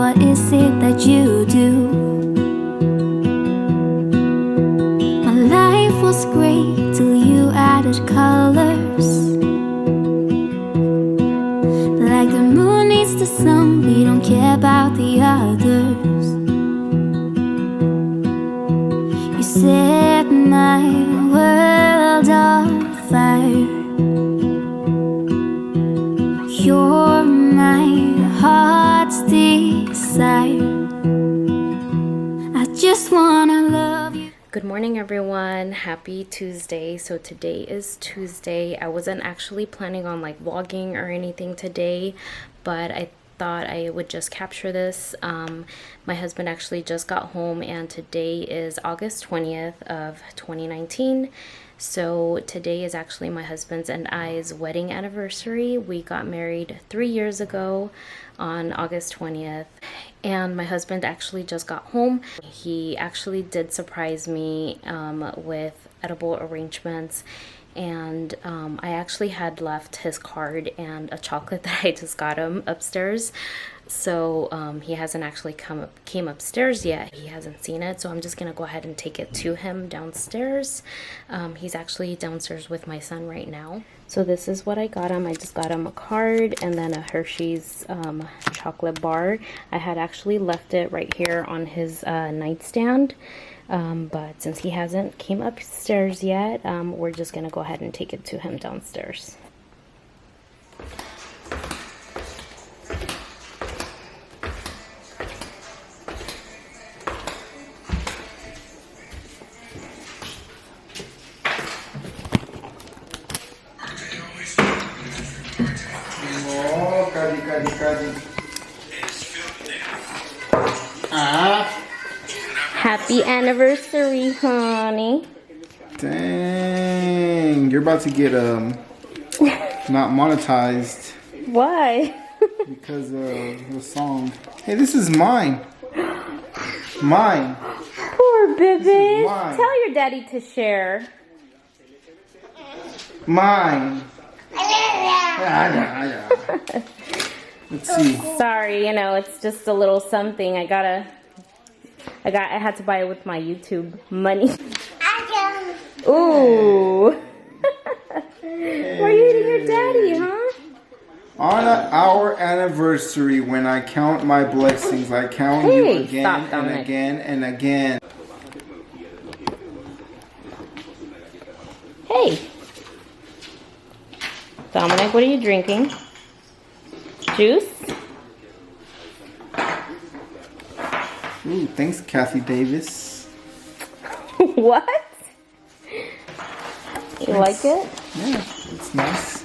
what is it that you do? My life was great till you added colors. Like the moon needs the sun, we don't care about the others. You set my world on fire. You're my heart's desire. I just wanna love you. Good morning, everyone. Happy Tuesday. So today is Tuesday. I wasn't actually planning on like vlogging or anything today, but I thought I would just capture this. My husband actually just got home, and today is August 20th of 2019. So today is actually my husband's and I's wedding anniversary. We got married 3 years ago on August 20th, and my husband actually just got home. He actually did surprise me with edible arrangements, and I actually had left his card and a chocolate that I just got him upstairs. So he hasn't actually came upstairs yet. He hasn't seen it, so I'm just gonna go ahead and take it to him downstairs. He's actually downstairs with my son right now. So this is what I got him. I just got him a card and then a Hershey's chocolate bar. I had actually left it right here on his nightstand, but since he hasn't came upstairs yet, we're just gonna go ahead and take it to him downstairs. Happy anniversary, honey. Dang, you're about to get not monetized. Why? Because of the song. Hey, this is mine. Mine. Poor baby. Mine. Tell your daddy to share. Mine. Yeah. Let's see. Sorry, you know, it's just a little something. I had to buy it with my YouTube money. Ooh. Why are you eating your daddy, huh? On our anniversary, when I count my blessings, I count you again and again and again. Hey. Dominic, what are you drinking? Juice? Ooh, thanks, Kathy Davis. What? You like it? Yeah, it's nice.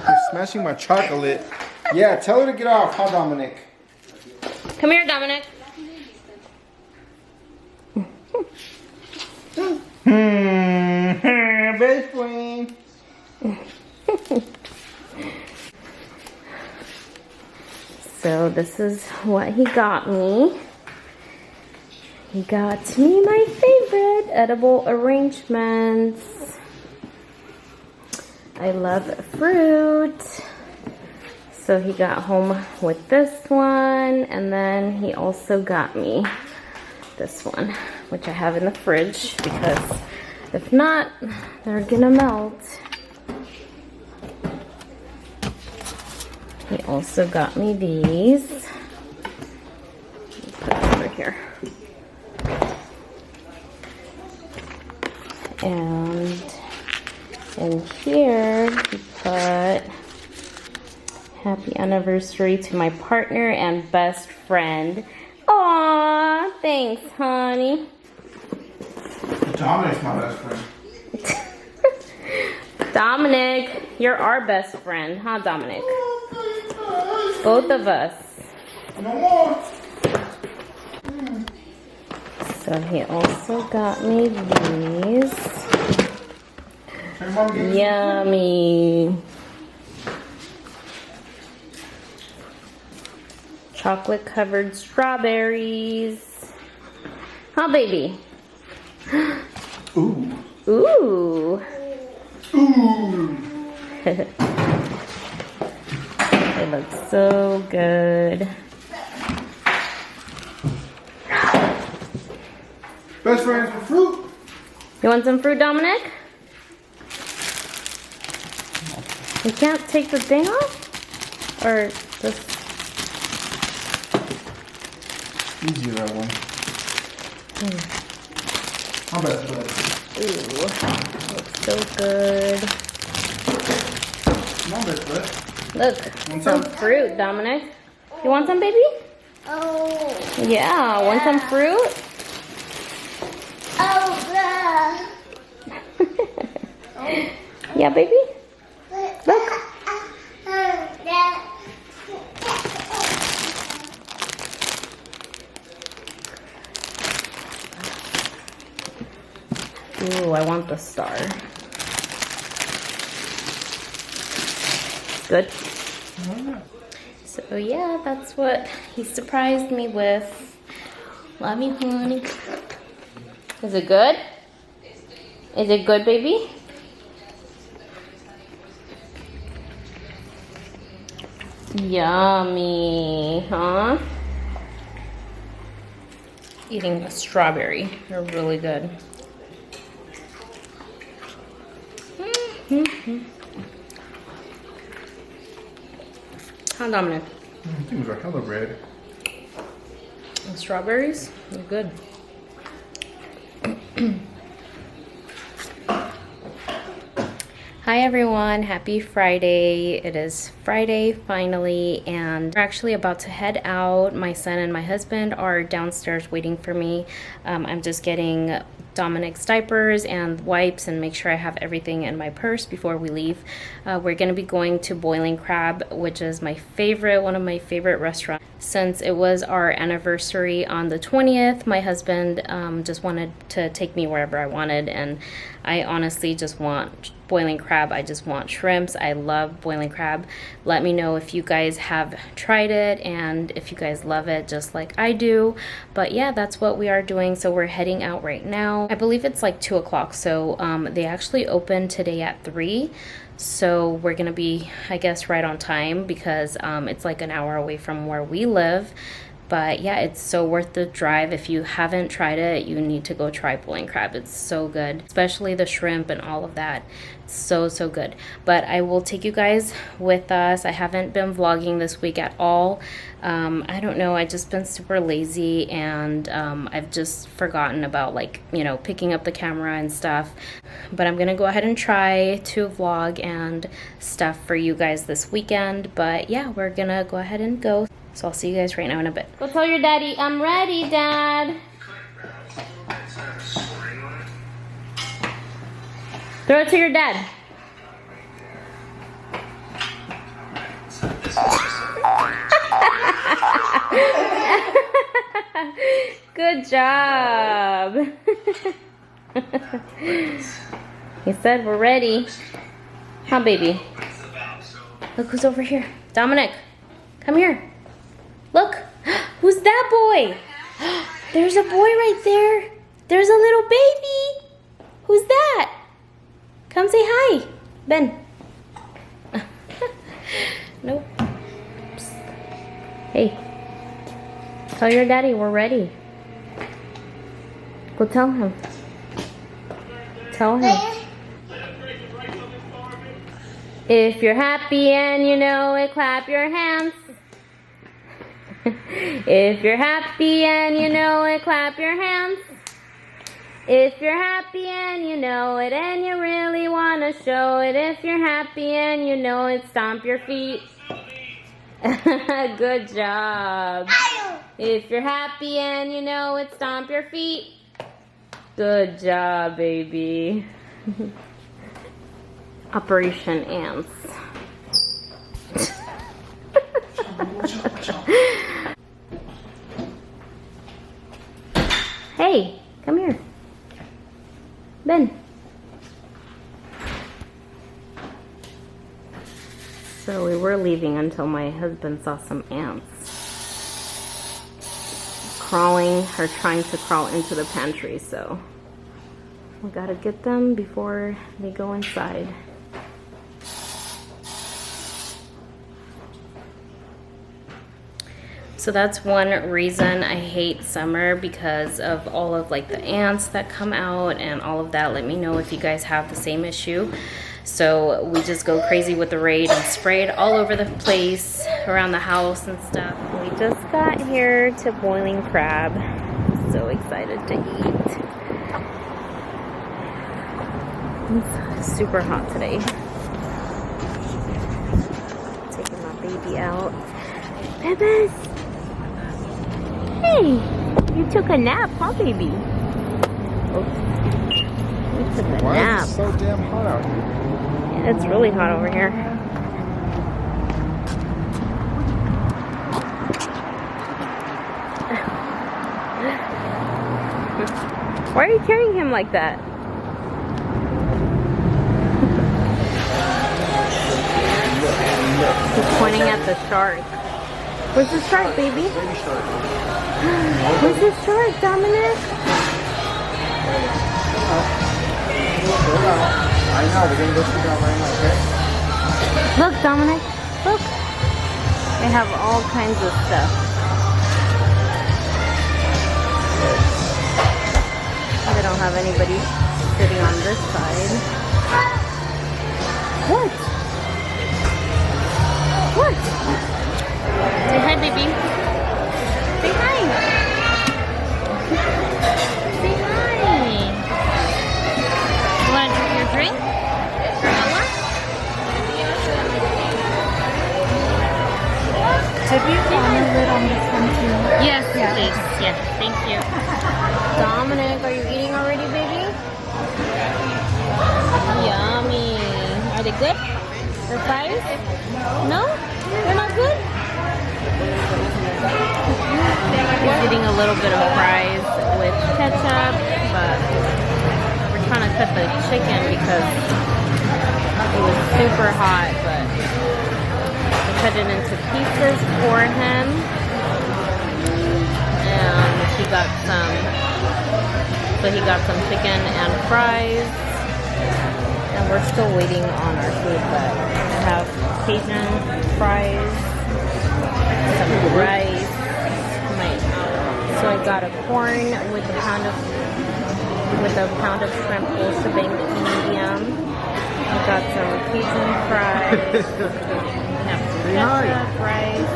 You're smashing my chocolate. Yeah, tell her to get off, huh, Dominic? Come here, Dominic. Best friend. So this is what he got me. He got me my favorite edible arrangements. I love fruit. So he got home with this one, and then he also got me this one, which I have in the fridge because if not, they're gonna melt. He also got me these. Put it over here. And in here, he put happy anniversary to my partner and best friend. Aw, thanks, honey. Dominic's my best friend. Dominic, you're our best friend, huh, Dominic? Both of us. No more. So he also got me these. Yummy. Chocolate covered strawberries. Huh, baby? Ooh. Ooh. Ooh. They look so good. Best friends for fruit. You want some fruit, Dominic? You can't take the thing off? Or just... Easier that one. How about that? Ooh, looks so good. Come on, best bud. Look, some fruit, Dominic. You want some, baby? Oh. Yeah, want some fruit? Oh, Yeah, baby? Look. Ooh, I want the star. Good. So yeah, that's what he surprised me with. Love you, honey. Is it good? Is it good, baby? Yummy, huh? Eating the strawberry. They're really good. How, Dominic? Things are hella red. The strawberries? They're good. Hi everyone, happy Friday. It is Friday finally, and we're actually about to head out. My son and my husband are downstairs waiting for me. I'm just getting Dominic's diapers and wipes and make sure I have everything in my purse before we leave. We're gonna be going to Boiling Crab, which is my favorite, one of my favorite restaurants. Since it was our anniversary on the 20th, my husband just wanted to take me wherever I wanted, and I honestly just want boiling crab. I just want shrimps. I love boiling crab. Let me know if you guys have tried it and if you guys love it just like I do. But yeah, that's what we are doing. So we're heading out right now. I believe it's like 2 o'clock. So they actually opened today at 3. So we're gonna be, I guess, right on time because it's like an hour away from where we live. But yeah, it's so worth the drive. If you haven't tried it, you need to go try boiling crab. It's so good, especially the shrimp and all of that. It's so good. But I will take you guys with us. I haven't been vlogging this week at all. I don't know, I've just been super lazy, and I've just forgotten about, like, you know, picking up the camera and stuff. But I'm gonna go ahead and try to vlog and stuff for you guys this weekend. But yeah, we're gonna go ahead and go. So I'll see you guys right now in a bit. Go tell your daddy, I'm ready, Dad. Throw it to your dad. Good job. He said we're ready. Huh, baby? Look who's over here. Dominic, come here. Look, who's that boy? There's a boy right there. There's a little baby. Who's that? Come say hi, Ben. Nope. Psst. Hey, tell your daddy we're ready. Go tell him. Tell him. If you're happy and you know it, clap your hands. If you're happy and you know it, clap your hands. If you're happy and you know it and you really want to show it, if you're happy and you know it, stomp your feet. Good job. If you're happy and you know it, stomp your feet. Good job, baby. Operation Ants. Hey, come here. Ben. So we were leaving until my husband saw some ants crawling or trying to crawl into the pantry, so we gotta get them before they go inside. So that's one reason I hate summer, because of all of like the ants that come out and all of that. Let me know if you guys have the same issue. So we just go crazy with the Raid and spray it all over the place, around the house and stuff. We just got here to boiling crab. So excited to eat. It's super hot today. Taking my baby out. Bebes! Hey! You took a nap, huh, baby? Oh. You took a Why nap. is it so damn hot out here? Yeah, it's really hot over here. Why are you carrying him like that? He's pointing at the shark. Where's the shark, baby? Where's the shark, Dominic? I know, we're gonna go sit down right now, okay? Look, Dominic, look. They have all kinds of stuff. They don't have anybody sitting on this side. What? What? Say hi, baby. Say hi. Say hi. You want to drink your drink? Granola? Have you found a lid on this one too? Yes, please. Yes, thank you. Dominic, are you eating already, baby? Yummy. Are they good? The fries? No? They're not good? He's eating a little bit of fries with ketchup, but we're trying to cut the chicken because it was super hot, but we cut it into pieces for him. And he got some chicken and fries. And we're still waiting on our food, but I have Cajun fries, some rice, so I got a corn with a pound of shrimp full shebang medium. I got some Cajun fries. I have some ketchup, rice.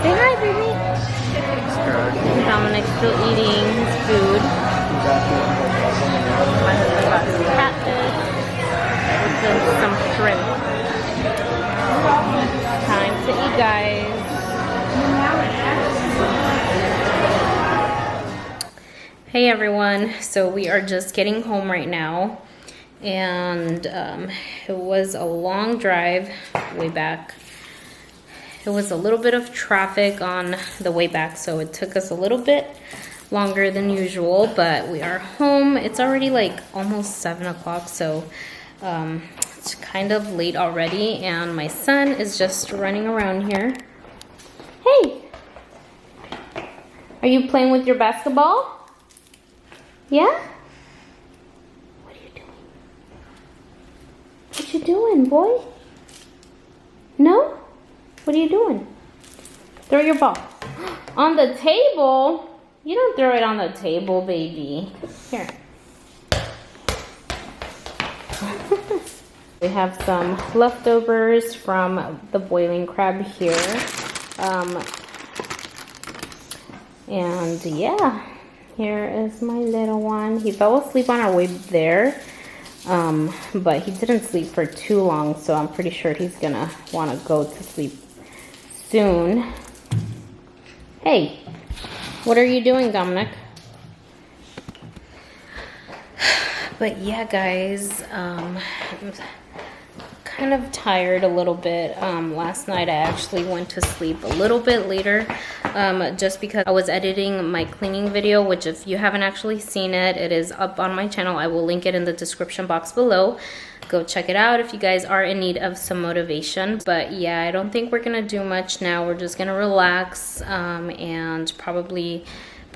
Say hi, baby. Dominic's still eating his food. My husband got some catfish with some shrimp. Time to eat, guys. Hey everyone, so we are just getting home right now, and it was a long drive way back. It was a little bit of traffic on the way back, so it took us a little bit longer than usual, but we are home. It's already like almost 7 o'clock, so it's kind of late already, and my son is just running around here. Hey! Are you playing with your basketball? Yeah? What are you doing? What you doing, boy? No? What are you doing? Throw your ball. On the table? You don't throw it on the table, baby. Here. We have some leftovers from the boiling crab here. And yeah, here is my little one. He fell asleep on our way there, but he didn't sleep for too long, so I'm pretty sure he's gonna want to go to sleep soon. Hey, what are you doing, Dominic? But yeah, guys, I'm kind of tired a little bit. Last night I actually went to sleep a little bit later, just because I was editing my cleaning video, which if you haven't actually seen it, it is up on my channel. I will link it in the description box below. Go check it out if you guys are in need of some motivation. But yeah, I don't think we're gonna do much now. We're just gonna relax and probably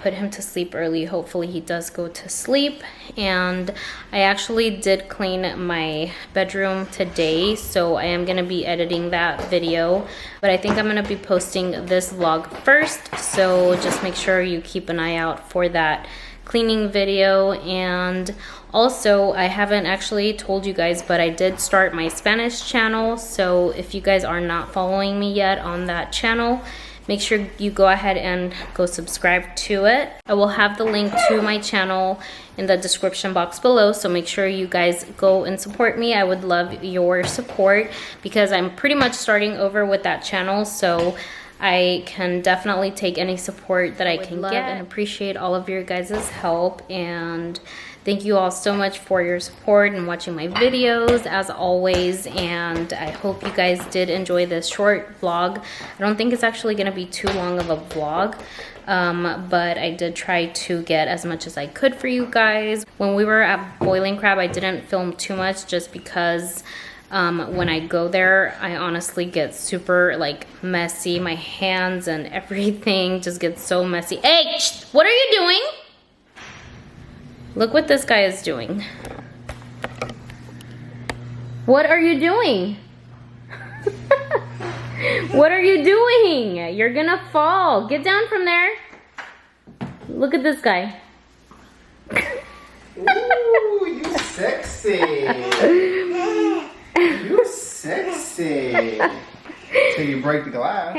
put him to sleep early. Hopefully he does go to sleep. And I actually did clean my bedroom today, so I am gonna be editing that video, but I think I'm gonna be posting this vlog first, so just make sure you keep an eye out for that cleaning video. And also, I haven't actually told you guys, but I did start my Spanish channel, so if you guys are not following me yet on that channel, make sure you go ahead and go subscribe to it. I will have the link to my channel in the description box below, so make sure you guys go and support me. I would love your support because I'm pretty much starting over with that channel, so I can definitely take any support that I can get, and appreciate all of your guys' help. And thank you all so much for your support and watching my videos as always. And I hope you guys did enjoy this short vlog. I don't think it's actually going to be too long of a vlog, but I did try to get as much as I could for you guys. When we were at Boiling Crab, I didn't film too much just because when I go there, I honestly get super like messy. My hands and everything just gets so messy. Hey, what are you doing? Look what this guy is doing. What are you doing? What are you doing? You're gonna fall. Get down from there. Look at this guy. Ooh, you sexy. You're sexy. Till you break the glass.